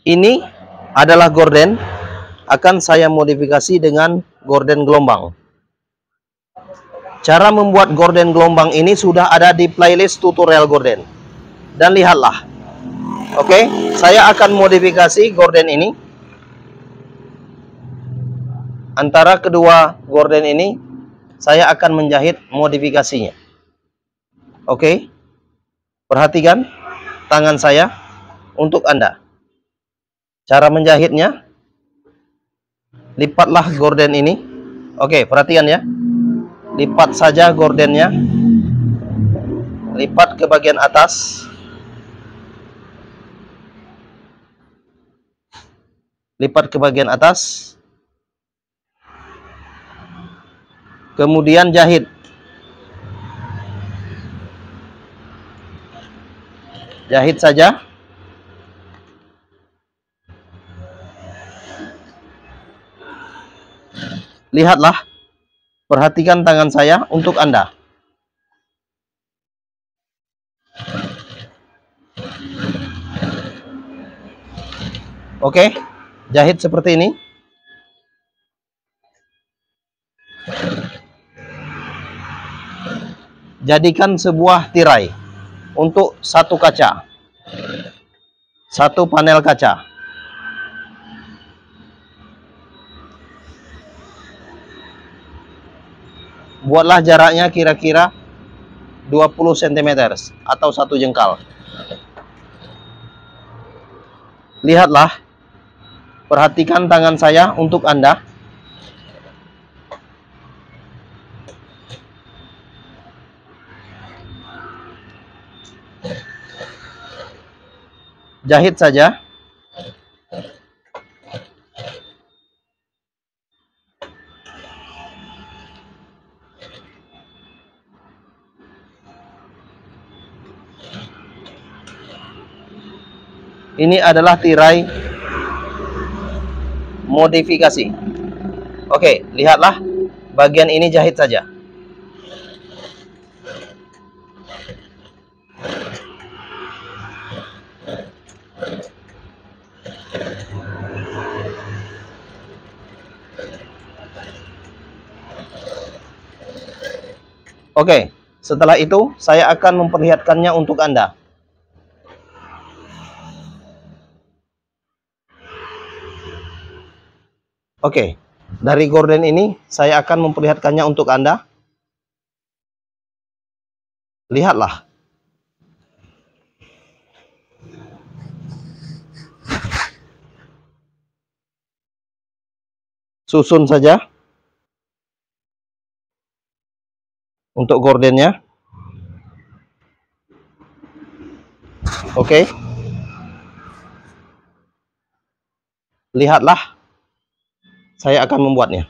Ini adalah gorden, akan saya modifikasi dengan gorden gelombang. Cara membuat gorden gelombang ini sudah ada di playlist tutorial gorden. Dan lihatlah. Oke, saya akan modifikasi gorden ini. Antara kedua gorden ini, saya akan menjahit modifikasinya. Oke, perhatikan tangan saya untuk Anda. Cara menjahitnya, lipatlah gorden ini. Oke, perhatikan ya. Lipat saja gordennya. Lipat ke bagian atas. Lipat ke bagian atas. Kemudian jahit. Jahit saja. Lihatlah, perhatikan tangan saya untuk Anda. Oke, jahit seperti ini. Jadikan sebuah tirai untuk satu kaca, satu panel kaca. Buatlah jaraknya kira-kira 20 cm atau 1 jengkal. Lihatlah, perhatikan tangan saya untuk Anda. Jahit saja. Ini adalah tirai modifikasi. Oke, lihatlah, bagian ini jahit saja. Oke, setelah itu saya akan memperlihatkannya untuk Anda. Oke, dari gorden ini saya akan memperlihatkannya untuk Anda. Lihatlah. Susun saja untuk gordennya. Oke. Lihatlah. Saya akan membuatnya.